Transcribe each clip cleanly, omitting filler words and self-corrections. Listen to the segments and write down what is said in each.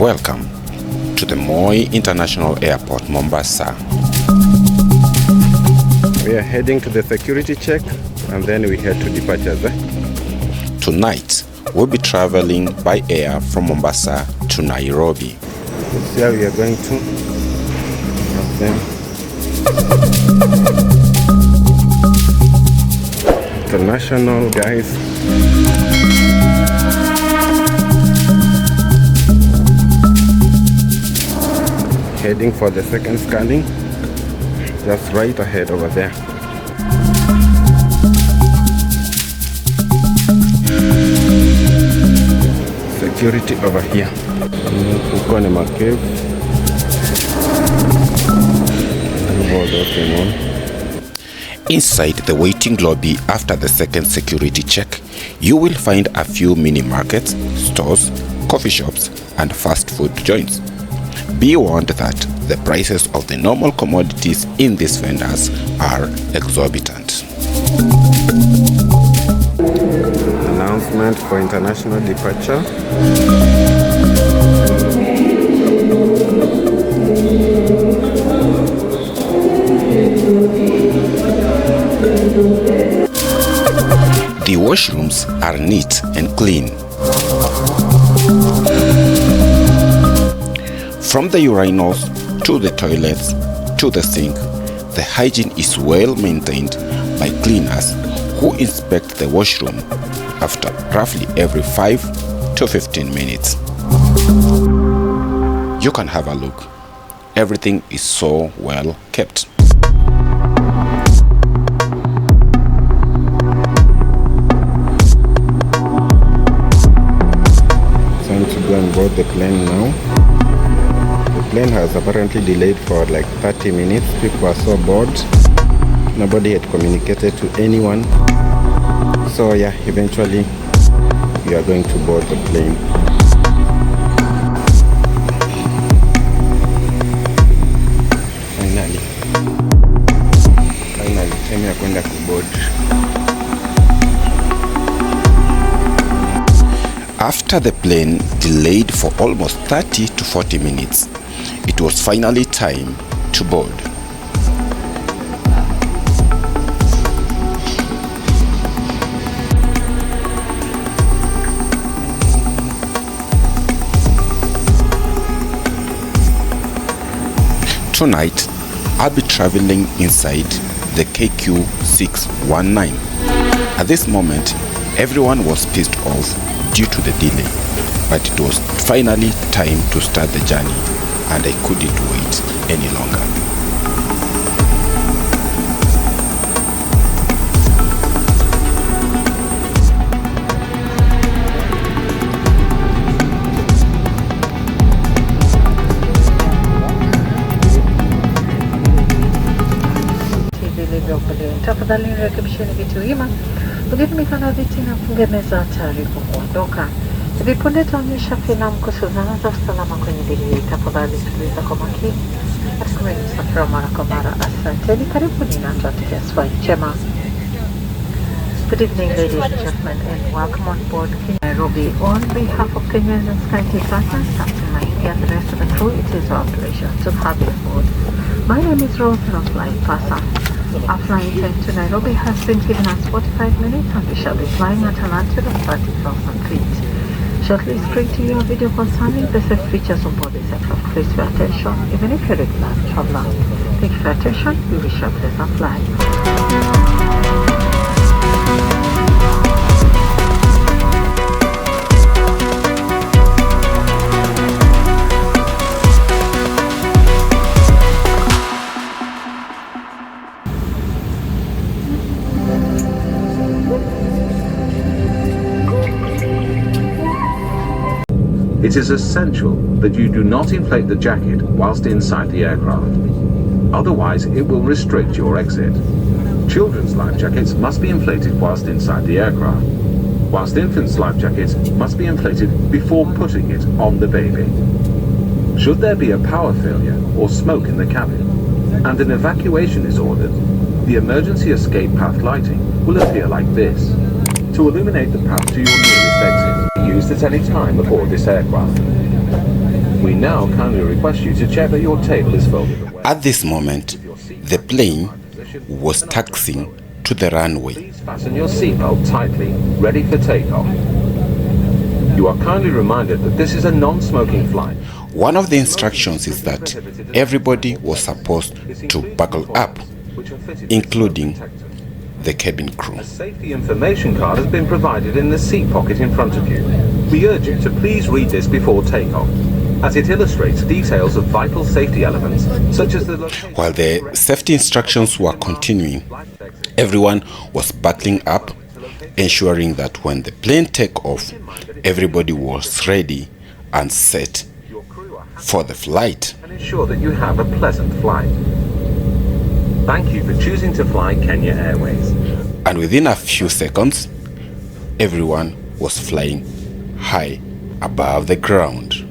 Welcome to the Moi International Airport, Mombasa. We are heading to the security check and then we head to departures. Tonight, we'll be traveling by air from Mombasa to Nairobi. Let's see how we are going to. International, guys. Heading for the second scanning, just right ahead over there. Security over here. Uko ni cave. Inside the waiting lobby after the second security check, you will find a few mini markets, stores, coffee shops, and fast food joints. Be warned that the prices of the normal commodities in these vendors are exorbitant. Announcement for international departure. The washrooms are neat and clean. From the urinals to the toilets to the sink, the hygiene is well maintained by cleaners who inspect the washroom after roughly every 5 to 15 minutes. You can have a look. Everything is so well kept. Time to go and board the plane now. The plane has apparently delayed for like 30 minutes. People are so bored. Nobody had communicated to anyone. So yeah, eventually we are going to board the plane. Finally, time ya kwenda kuboard. After the plane delayed for almost 30 to 40 minutes, it was finally time to board. Tonight, I'll be traveling inside the KQ619. At this moment, everyone was pissed off due to the delay, but it was finally time to start the journey and I couldn't wait any longer. Tafadhali rekebisheni vitu hima. Ugeni mikono viti na funge meza tayari kwa kuondoka. Hivi punde taonyesha filamu kuhusu zana za usalama kwenye dili. Tafadhali sikiliza kwa makini. Hatimaye msafiri wa mara kwa mara. Asanteni, karibuni na tuwatakia safari njema. Good evening, ladies and gentlemen, and welcome on board Nairobi. On behalf of Kenya's and SkyTeam partners, Captain Mike and the rest of the crew, it is our pleasure to have you aboard. My name is Rose and I'm flying Pasa. Our flying time to Nairobi has been given us 45 minutes and we shall be flying at an altitude of 30,000 feet. Shortly screen to you a video concerning the safe features on board this aircraft. Please pay attention, even if you're a regular traveler. Thank you for your attention. We wish you a pleasant flight. It is essential that you do not inflate the jacket whilst inside the aircraft. Otherwise, it will restrict your exit. Children's life jackets must be inflated whilst inside the aircraft, whilst infants' life jackets must be inflated before putting it on the baby. Should there be a power failure or smoke in the cabin, and an evacuation is ordered, the emergency escape path lighting will appear like this to illuminate the path to your nearest exit, used at any time aboard this aircraft. We now kindly request you to check that your table is folded away. At this moment, the plane was taxiing to the runway. Please fasten your seatbelt tightly, ready for takeoff. You are kindly reminded that this is a non-smoking flight. One of the instructions is that everybody was supposed to buckle up, including the cabin crew. A safety information card has been provided in the seat pocket in front of you. We urge you to please read this before takeoff, as it illustrates details of vital safety elements such as the location. While the safety instructions were continuing, everyone was buckling up, ensuring that when the plane take off, everybody was ready and set for the flight. And ensure that you have a pleasant flight. Thank you for choosing to fly Kenya Airways. And within a few seconds, everyone was flying high above the ground.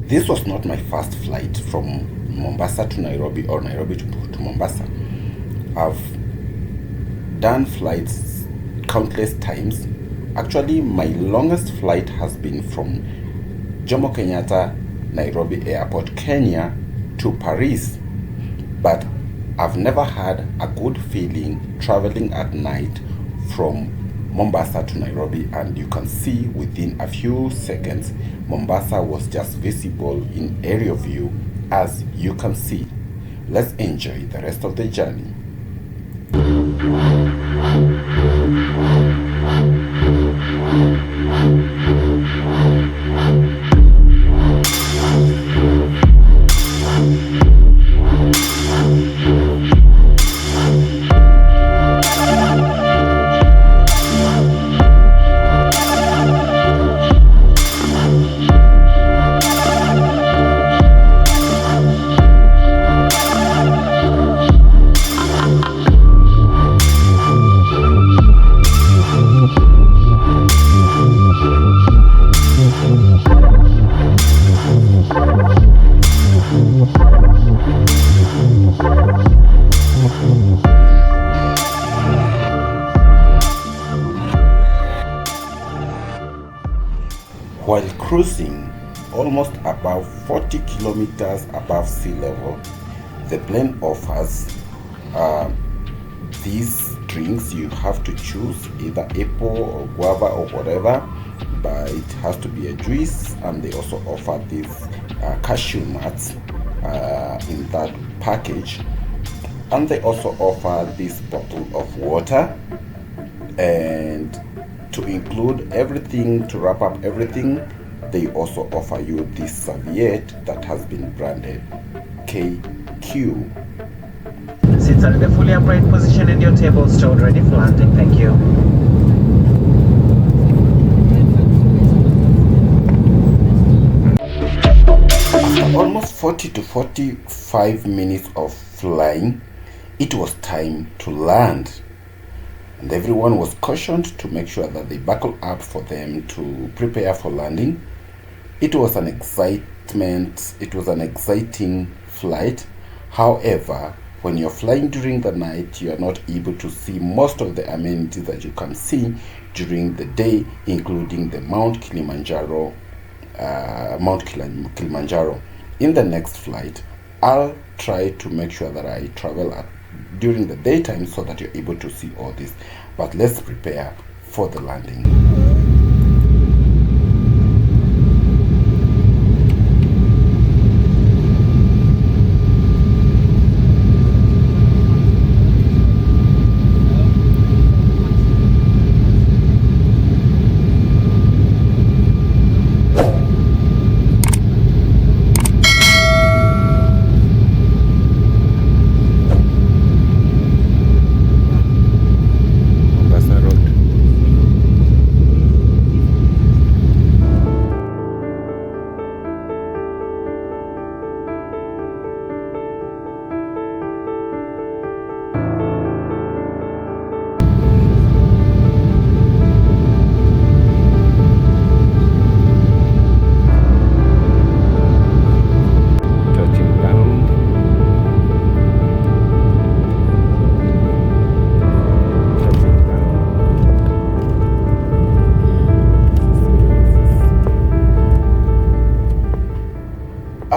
This was not my first flight from Mombasa to Nairobi or Nairobi to Mombasa. I've done flights countless times. Actually, my longest flight has been from Jomo Kenyatta Nairobi Airport, Kenya to Paris. But I've never had a good feeling traveling at night from Mombasa to Nairobi, and you can see within a few seconds Mombasa was just visible in aerial view, as you can see. Let's enjoy the rest of the journey. While cruising almost above 40 kilometers above sea level, the plane offers these drinks. You have to choose either apple or guava or whatever, but it has to be a juice. And they also offer these cashew nuts in that package, and they also offer this bottle of water. And to include everything, to wrap up everything, they also offer you this serviette that has been branded KQ. Seats are in the fully upright position and your table stored ready for landing. Thank you. After almost 40 to 45 minutes of flying, it was time to land. And everyone was cautioned to make sure that they buckle up for them to prepare for landing. It was an exciting flight. However, when you're flying during the night, you are not able to see most of the amenities that you can see during the day, including the Mount Kilimanjaro. In the next flight, I'll try to make sure that I travel during the daytime so that you're able to see all this. But let's prepare for the landing.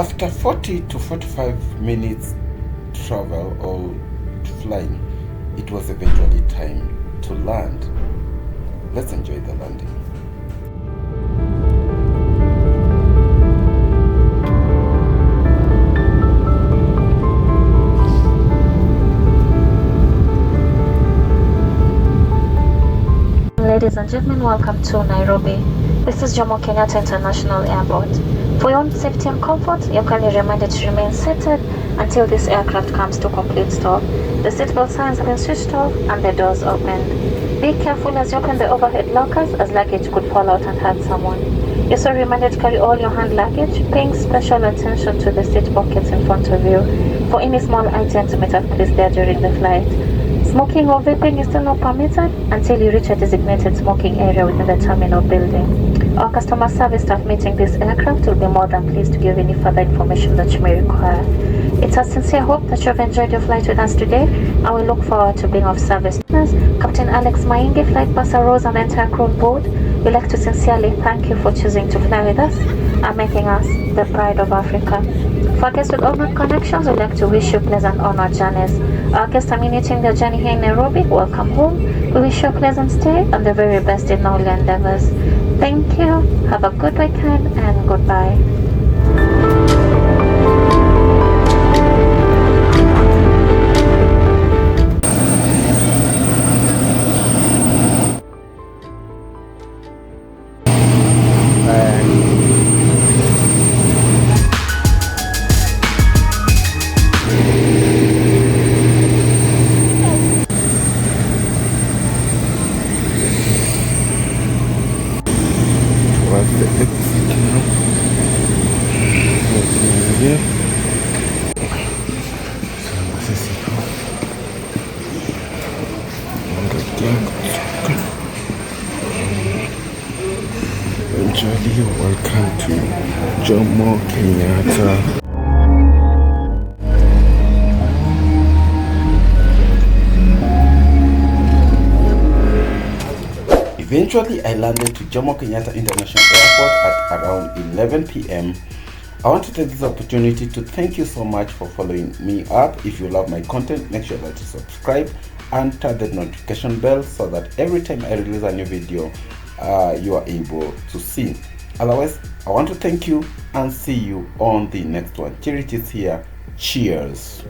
After 40 to 45 minutes travel or flying, it was eventually time to land. Let's enjoy the landing. Ladies and gentlemen, welcome to Nairobi. This is Jomo Kenyatta International Airport. For your own safety and comfort, you're kindly reminded to remain seated until this aircraft comes to complete stop. The seatbelt signs have been switched off and the doors opened. Be careful as you open the overhead lockers, as luggage could fall out and hurt someone. You're also reminded to carry all your hand luggage, paying special attention to the seat pockets in front of you for any small items you might have placed there during the flight. Smoking or vaping is still not permitted until you reach a designated smoking area within the terminal building. Our customer service staff meeting this aircraft will be more than pleased to give any further information that you may require. It's our sincere hope that you've enjoyed your flight with us today, and we look forward to being of service. Captain Alex Maingi, Flight Passer Rose, and the entire crew on board, we'd like to sincerely thank you for choosing to fly with us and making us the pride of Africa. For guests with overnight connections, we'd like to wish you pleasant honored journeys. Our guests terminating their journey here in Nairobi, welcome home. We wish you a pleasant stay and the very best in all your endeavors. Thank you, have a good weekend, and goodbye. Eventually, welcome to Jomo Kenyatta. Eventually, I landed to Jomo Kenyatta International Airport at around 11 p.m. I want to take this opportunity to thank you so much for following me up. If you love my content, make sure that you subscribe and turn the notification bell so that every time I release a new video, you are able to see. Otherwise, I want to thank you and see you on the next one. Charity is here. Cheers.